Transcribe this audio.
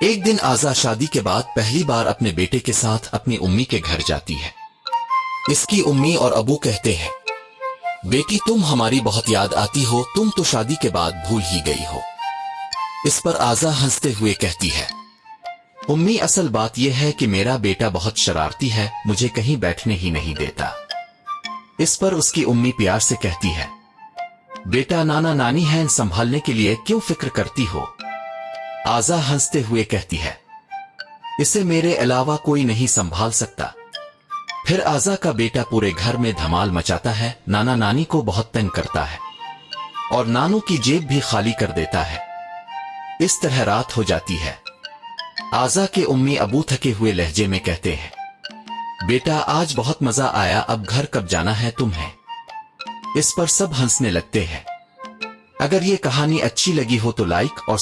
ایک دن آزا شادی کے بعد پہلی بار اپنے بیٹے کے ساتھ اپنی امی کے گھر جاتی ہے۔ اس کی امی اور ابو کہتے ہیں، بیٹی تم ہماری بہت یاد آتی ہو، تم تو شادی کے بعد بھول ہی گئی ہو۔ اس پر آزا ہنستے ہوئے کہتی ہے، امی اصل بات یہ ہے کہ میرا بیٹا بہت شرارتی ہے، مجھے کہیں بیٹھنے ہی نہیں دیتا۔ اس پر اس کی امی پیار سے کہتی ہے، بیٹا نانا نانی ہیں، سنبھالنے کے لیے کیوں فکر کرتی ہو؟ آزا ہنستے ہوئے کہتی ہے، اسے میرے علاوہ کوئی نہیں سنبھال سکتا۔ پھر آزا کا بیٹا پورے گھر میں دھمال مچاتا ہے، نانا نانی کو بہت تنگ کرتا ہے اور نانو کی جیب بھی خالی کر دیتا ہے۔ اس طرح رات ہو جاتی ہے۔ آزا کے امی ابو تھکے ہوئے لہجے میں کہتے ہیں، بیٹا آج بہت مزہ آیا، اب گھر کب جانا ہے تمہیں؟ اس پر سب ہنسنے لگتے ہیں۔ اگر یہ کہانی اچھی لگی ہو تو لائک اور